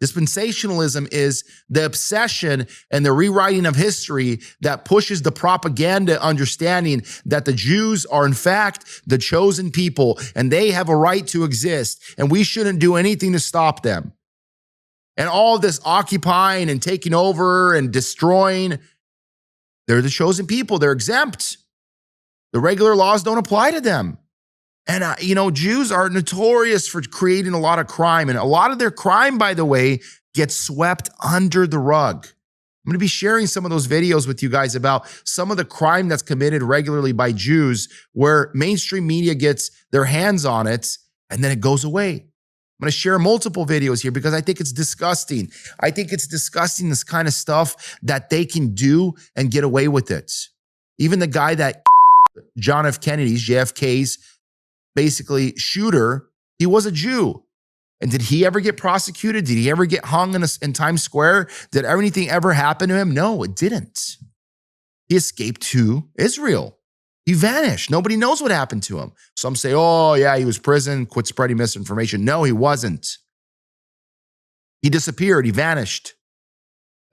Speaker 1: Dispensationalism is the obsession and the rewriting of history that pushes the propaganda understanding that the Jews are in fact the chosen people and they have a right to exist and we shouldn't do anything to stop them. And all this occupying and taking over and destroying, they're the chosen people. They're exempt. The regular laws don't apply to them. And, Jews are notorious for creating a lot of crime. And a lot of their crime, by the way, gets swept under the rug. I'm going to be sharing some of those videos with you guys about some of the crime that's committed regularly by Jews, where mainstream media gets their hands on it and then it goes away. I'm going to share multiple videos here because I think it's disgusting. I think it's disgusting, this kind of stuff that they can do and get away with it. Even the guy that John F. Kennedy's, JFK's, basically shooter, he was a Jew. And did he ever get prosecuted? Did he ever get hung in Times Square? Did anything ever happen to him? No, it didn't. He escaped to Israel. He vanished. Nobody knows what happened to him. Some say, oh yeah, he was prison, quit spreading misinformation. No, he wasn't. He disappeared. He vanished.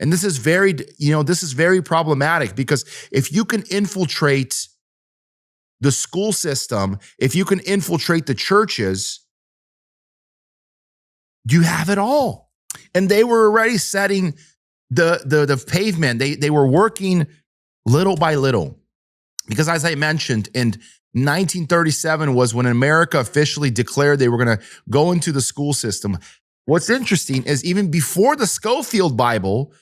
Speaker 1: And this is very problematic, because if you can infiltrate the school system, if you can infiltrate the churches, you have it all. And they were already setting the pavement. They were working little by little. Because as I mentioned, in 1937 was when America officially declared they were going to go into the school system. What's interesting is even before the Schofield Bible,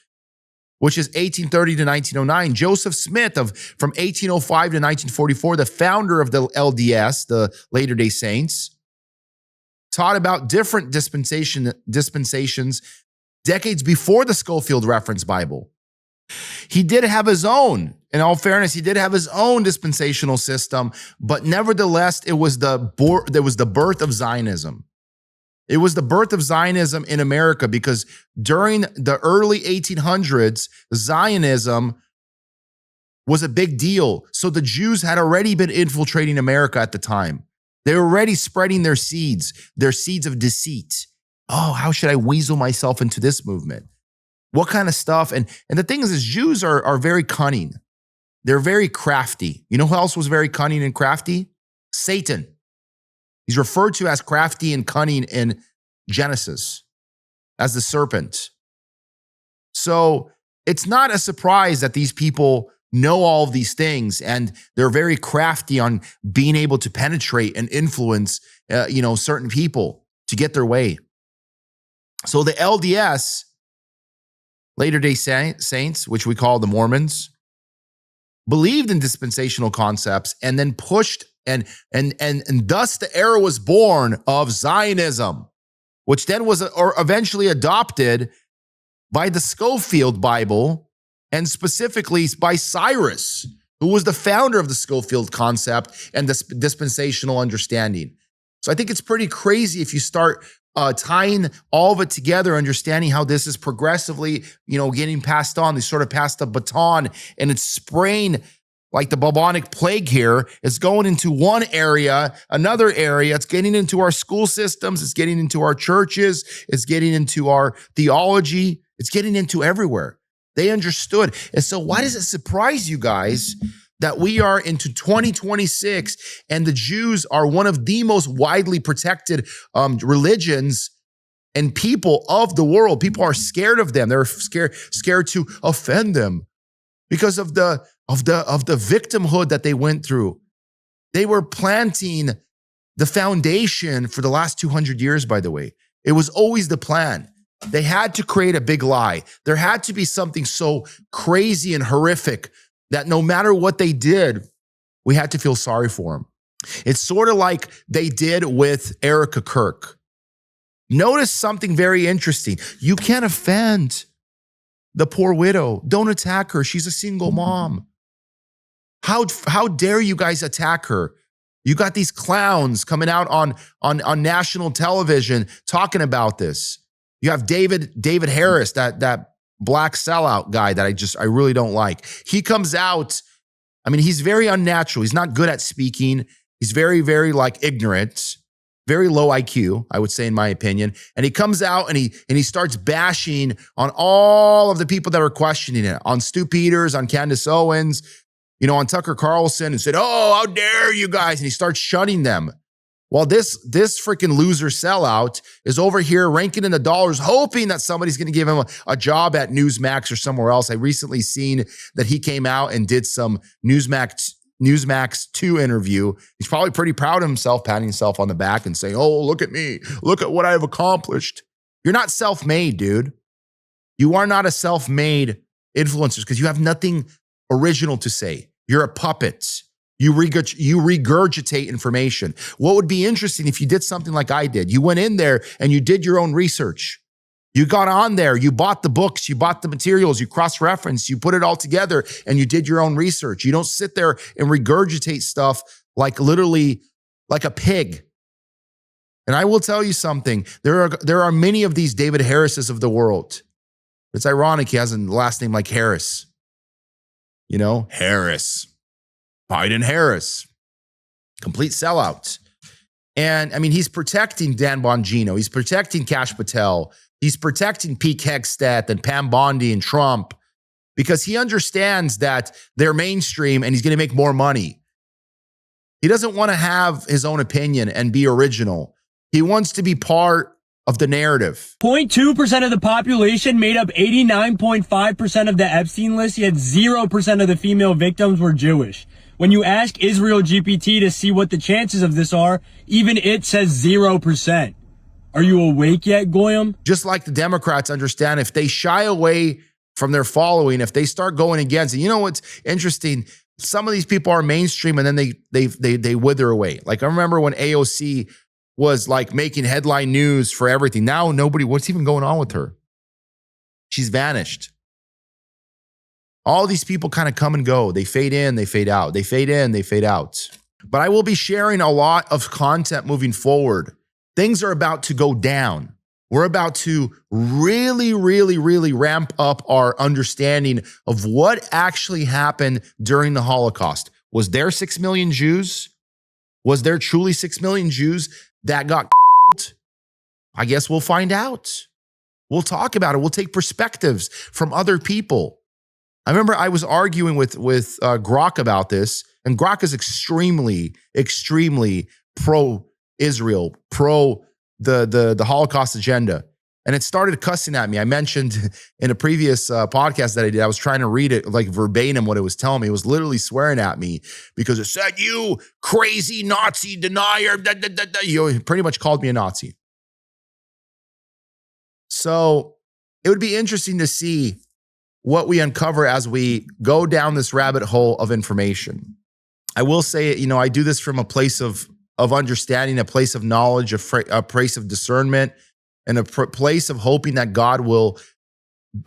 Speaker 1: which is 1830 to 1909, Joseph Smith from 1805 to 1944, the founder of the LDS, the Latter-day Saints, taught about different dispensations decades before the Schofield Reference Bible. He did have his own, in all fairness, he did have his own dispensational system, but nevertheless, there was the birth of Zionism. It was the birth of Zionism in America, because during the early 1800s, Zionism was a big deal. So the Jews had already been infiltrating America at the time. They were already spreading their seeds of deceit. Oh, how should I weasel myself into this movement? What kind of stuff? And the thing is Jews are very cunning. They're very crafty. You know who else was very cunning and crafty? Satan. He's referred to as crafty and cunning in Genesis as the serpent. So it's not a surprise that these people know all of these things, and they're very crafty on being able to penetrate and influence, certain people to get their way. So the LDS, Latter-day Saints, which we call the Mormons, believed in dispensational concepts and then pushed and thus the era was born of Zionism, which then was eventually adopted by the Schofield Bible and specifically by Cyrus, who was the founder of the Schofield concept and the dispensational understanding. So I think it's pretty crazy if you start tying all of it together, understanding how this is progressively, getting passed on. They sort of passed the baton and it's spraying like the bubonic plague here. It's going into one area, another area. It's getting into our school systems. It's getting into our churches. It's getting into our theology. It's getting into everywhere. They understood. And so why does it surprise you guys that we are into 2026 and the Jews are one of the most widely protected religions and people of the world? People are scared of them. They're scared to offend them because of the victimhood that they went through. They were planting the foundation for the last 200 years, by the way. It was always the plan. They had to create a big lie. There had to be something so crazy and horrific that no matter what they did, we had to feel sorry for them. It's sort of like they did with Erica Kirk. Notice something very interesting. You can't offend the poor widow. Don't attack her. She's a single mom. How dare you guys attack her? You got these clowns coming out on national television talking about this. You have David Harris, that black sellout guy that I really don't like. He comes out, he's very unnatural. He's not good at speaking. He's very, very ignorant, very low IQ, I would say in my opinion. And he comes out and he starts bashing on all of the people that are questioning it, on Stu Peters, on Candace Owens, on Tucker Carlson, and said, "Oh, how dare you guys?" And he starts shunning them. While this freaking loser sellout is over here ranking in the dollars, hoping that somebody's going to give him a job at Newsmax or somewhere else. I recently seen that he came out and did some Newsmax 2 interview. He's probably pretty proud of himself, patting himself on the back and saying, "Oh, look at me. Look at what I've accomplished." You're not self-made, dude. You are not a self-made influencer because you have nothing original to say. You're a puppet. You regurgitate information. What would be interesting if you did something like I did? You went in there and you did your own research. You got on there, you bought the books, you bought the materials, you cross-referenced, you put it all together and you did your own research. You don't sit there and regurgitate stuff literally like a pig. And I will tell you something. There are many of these David Harrises of the world. It's ironic he has a last name like Harris. Harris. Biden Harris, complete sellout. And he's protecting Dan Bongino. He's protecting Kash Patel. He's protecting Pete Hegseth and Pam Bondi and Trump because he understands that they're mainstream and he's going to make more money. He doesn't want to have his own opinion and be original. He wants to be part of the narrative.
Speaker 16: 0.2% of the population made up 89.5% of the Epstein list, yet 0% of the female victims were Jewish. When you ask Israel GPT to see what the chances of this are, even it says 0%. Are you awake yet, Goyam?
Speaker 1: Just like the Democrats understand, if they shy away from their following, if they start going against it, what's interesting? Some of these people are mainstream and then they wither away. I remember when AOC was making headline news for everything. Now what's even going on with her? She's vanished. All these people kind of come and go. They fade in, they fade out. They fade in, they fade out. But I will be sharing a lot of content moving forward. Things are about to go down. We're about to really, really, really ramp up our understanding of what actually happened during the Holocaust. Was there 6 million Jews? Was there truly 6 million Jews that got killed? I guess we'll find out. We'll talk about it. We'll take perspectives from other people. I remember I was arguing with Grok about this, and Grok is extremely, extremely pro-Israel, pro the Holocaust agenda. And it started cussing at me. I mentioned in a previous podcast that I did, I was trying to read it verbatim what it was telling me. It was literally swearing at me because it said, "You crazy Nazi denier." It pretty much called me a Nazi. So it would be interesting to see what we uncover as we go down this rabbit hole of information. I will say, I do this from a place of understanding, a place of knowledge, a place of discernment, and a place of hoping that God will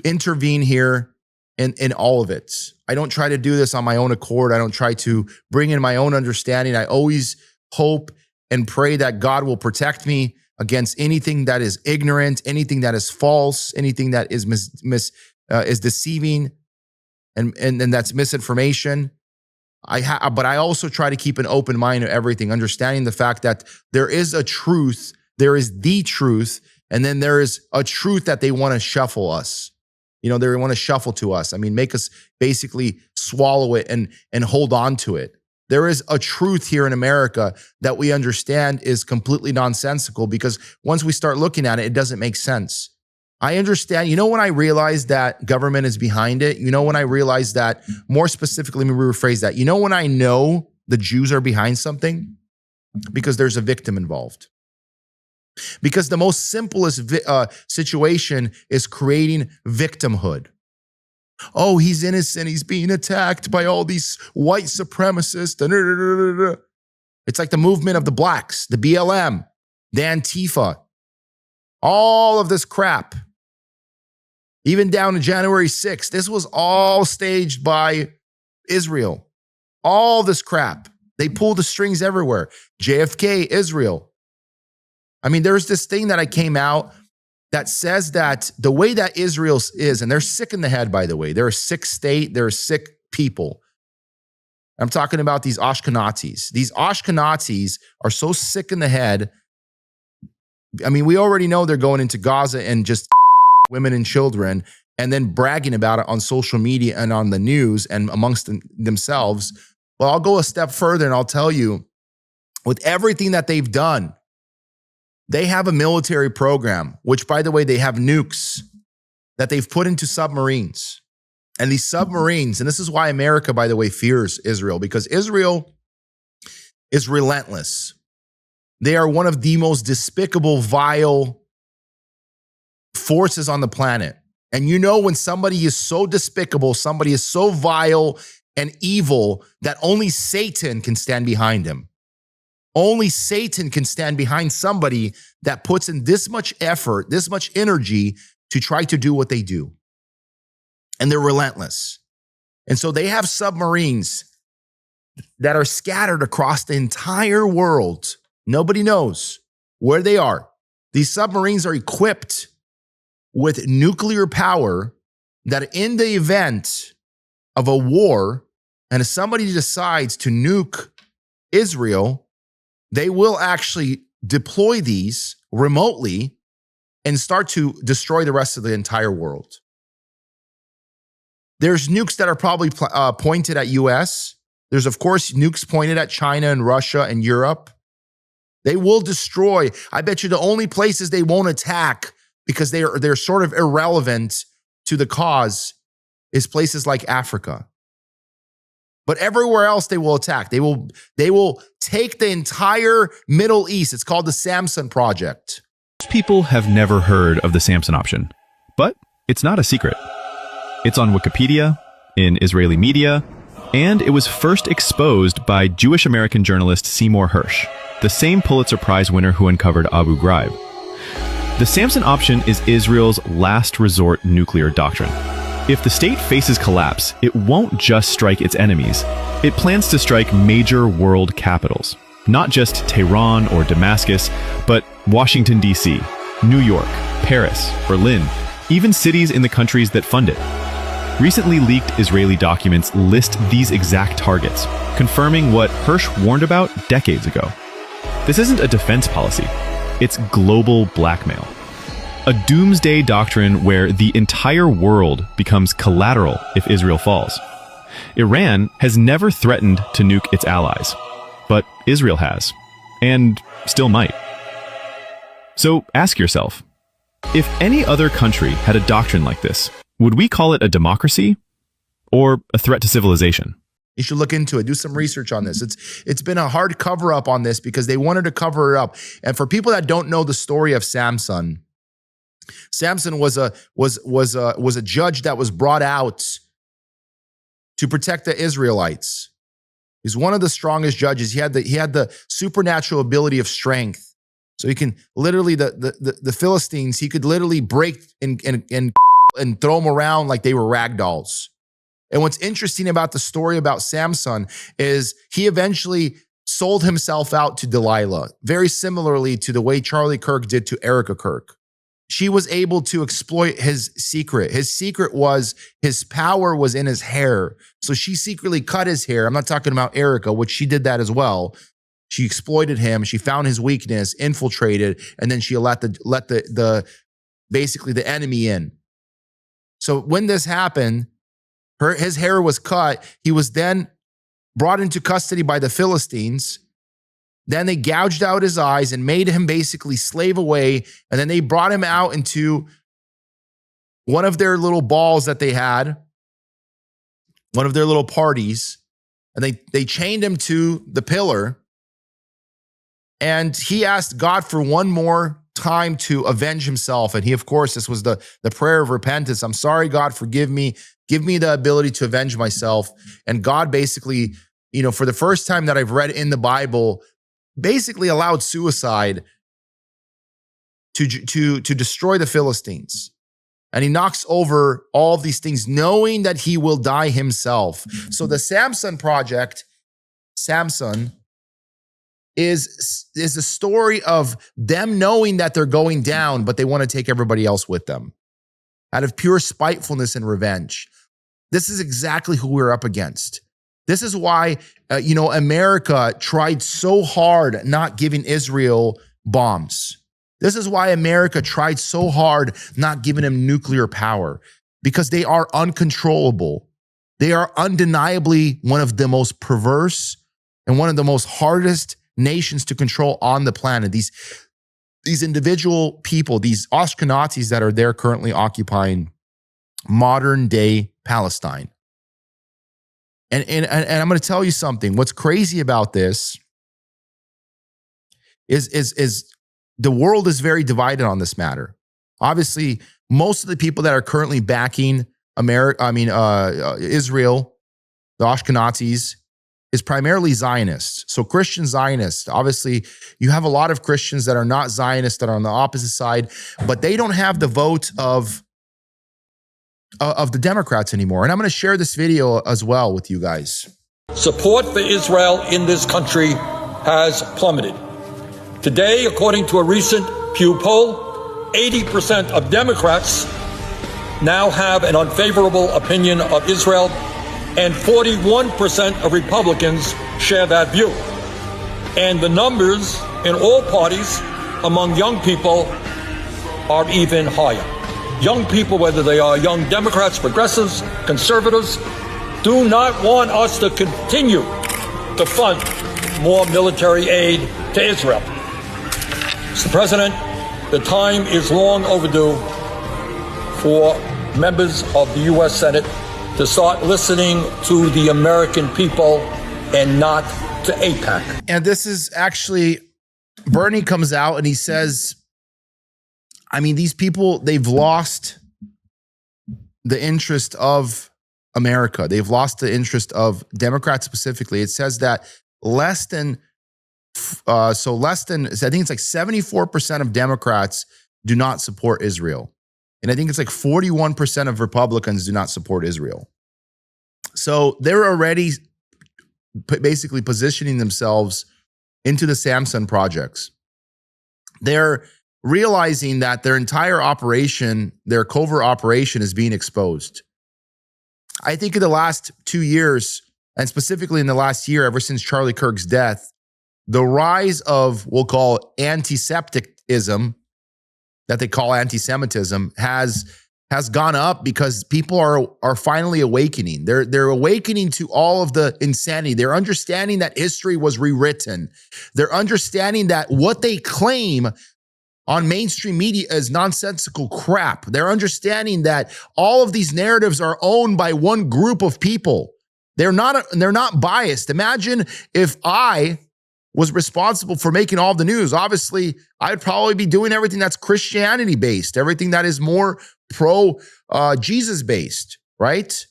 Speaker 1: intervene here in all of it. I don't try to do this on my own accord. I don't try to bring in my own understanding. I always hope and pray that God will protect me against anything that is ignorant, anything that is false, anything that is is deceiving, and that's misinformation. But I also try to keep an open mind to everything, understanding the fact that there is a truth, there is the truth, and then there is a truth that they want to shuffle us. They want to shuffle to us. I mean, make us basically swallow it and hold on to it. There is a truth here in America that we understand is completely nonsensical, because once we start looking at it, it doesn't make sense. I understand. When I realized that government is behind it, when I realized that, more specifically, let me rephrase that. When I know the Jews are behind something? Because there's a victim involved. Because the most simplest situation is creating victimhood. Oh, he's innocent. He's being attacked by all these white supremacists. It's like the movement of the blacks, the BLM, the Antifa, all of this crap. Even down to January 6th, this was all staged by Israel. All this crap. They pulled the strings everywhere. JFK, Israel. I mean, there's this thing that I came out that says that the way that Israel is, and they're sick in the head, by the way. They're a sick state. They're sick people. I'm talking about these Ashkenazis. These Ashkenazis are so sick in the head. I mean, we already know they're going into Gaza and just women and children, and then bragging about it on social media and on the news and amongst themselves. Well, I'll go a step further and I'll tell you, with everything that they've done, they have a military program, which, by the way, they have nukes that they've put into submarines. And these submarines, and this is why America, by the way, fears Israel, because Israel is relentless. They are one of the most despicable, vile forces on the planet. And when somebody is so despicable, somebody is so vile and evil, that only Satan can stand behind him. Only Satan can stand behind somebody that puts in this much effort, this much energy to try to do what they do. And they're relentless. And so they have submarines that are scattered across the entire world. Nobody knows where they are. These submarines are equipped with nuclear power that, in the event of a war, and if somebody decides to nuke Israel, they will actually deploy these remotely and start to destroy the rest of the entire world. There's nukes that are probably pointed at US. There's, of course, nukes pointed at China and Russia and Europe. They will destroy. I bet you the only places they won't attack, because they're sort of irrelevant to the cause, is places like Africa. But everywhere else they will attack. They will take the entire Middle East. It's called the Samson Project.
Speaker 17: Most people have never heard of the Samson option, but it's not a secret. It's on Wikipedia, in Israeli media, and it was first exposed by Jewish American journalist Seymour Hersh, the same Pulitzer Prize winner who uncovered Abu Ghraib. The Samson option is Israel's last resort nuclear doctrine. If the state faces collapse, it won't just strike its enemies. It plans to strike major world capitals. Not just Tehran or Damascus, but Washington, D.C., New York, Paris, Berlin, even cities in the countries that fund it. Recently leaked Israeli documents list these exact targets, confirming what Hersh warned about decades ago. This isn't a defense policy. It's global blackmail. A doomsday doctrine where the entire world becomes collateral if Israel falls. Iran has never threatened to nuke its allies, but Israel has, and still might. So ask yourself, if any other country had a doctrine like this, would we call it a democracy or a threat to civilization?
Speaker 1: You should look into it. Do some research on this. It's been a hard cover up on this because they wanted to cover it up. And for people that don't know the story of Samson, Samson was a judge that was brought out to protect the Israelites. He's one of the strongest judges. He had the supernatural ability of strength. So he can literally, the Philistines, he could literally break and throw them around like they were rag dolls. And what's interesting about the story about Samson is he eventually sold himself out to Delilah, very similarly to the way Charlie Kirk did to Erica Kirk. She was able to exploit his secret. His secret was his power was in his hair. So she secretly cut his hair. I'm not talking about Erica, which she did that as well. She exploited him. She found his weakness, infiltrated, and then she let the basically the enemy in. So when this happened, his hair was cut. He was then brought into custody by the Philistines. Then they gouged out his eyes and made him basically slave away. And then they brought him out into one of their little balls that they had, one of their little parties. And they chained him to the pillar. And he asked God for one more time to avenge himself. And he, of course, this was the prayer of repentance. I'm sorry, God, forgive me. Give me the ability to avenge myself. And God basically, for the first time that I've read in the Bible, basically allowed suicide to destroy the Philistines. And he knocks over all of these things, knowing that he will die himself. So the Samson project, Samson, is a story of them knowing that they're going down, but they want to take everybody else with them out of pure spitefulness and revenge. This is exactly who we're up against. This is why, America tried so hard not giving Israel bombs. This is why America tried so hard not giving them nuclear power, because they are uncontrollable. They are undeniably one of the most perverse and one of the most hardest nations to control on the planet. These individual people, these Ashkenazis that are there currently occupying modern day Palestine. And I'm going to tell you something. What's crazy about this is the world is very divided on this matter. Obviously, most of the people that are currently backing Israel, the Ashkenazis, is primarily Zionists. So Christian Zionists. Obviously, you have a lot of Christians that are not Zionists, that are on the opposite side, but they don't have the vote of the Democrats anymore. And I'm going to share this video as well with you guys.
Speaker 18: Support for Israel in this country has plummeted. Today, according to a recent Pew poll, 80% of Democrats now have an unfavorable opinion of Israel, and 41% of Republicans share that view. And the numbers in all parties among young people are even higher. Young people, whether they are young Democrats, progressives, conservatives, do not want us to continue to fund more military aid to Israel. Mr. President, the time is long overdue for members of the U.S. Senate to start listening to the American people and not to AIPAC.
Speaker 1: And this is actually, Bernie comes out and he says, these people, they've lost the interest of America. They've lost the interest of Democrats specifically. It says that I think it's like 74% of Democrats do not support Israel. And I think it's like 41% of Republicans do not support Israel. So they're already basically positioning themselves into the Samson projects. They're realizing that their entire operation, their covert operation, is being exposed. I think in the last 2 years, and specifically in the last year, ever since Charlie Kirk's death, the rise of, we'll call anti-Septicism, that they call anti-Semitism, has gone up because people are finally awakening. They're awakening to all of the insanity. They're understanding that history was rewritten. They're understanding that what they claim on mainstream media is nonsensical crap. They're understanding that all of these narratives are owned by one group of people. They're not biased. Imagine if I was responsible for making all the news. Obviously, I'd probably be doing everything that's Christianity based, everything that is more pro Jesus based, right?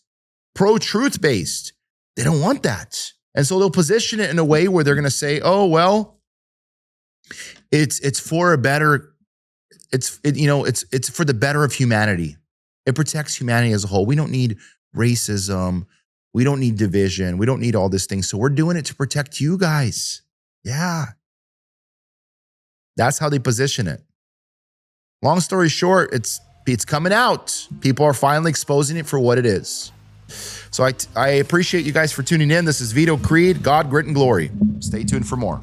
Speaker 1: Pro truth based. They don't want that. And so they'll position it in a way where they're going to say, oh, well, it's for a better, it's for the better of humanity. It protects humanity as a whole. We don't need racism. We don't need division. We don't need all these things. So we're doing it to protect you guys. Yeah. That's how they position it. Long story short, it's coming out. People are finally exposing it for what it is. So I appreciate you guys for tuning in. This is Vito Creed, God, Grit, and Glory. Stay tuned for more.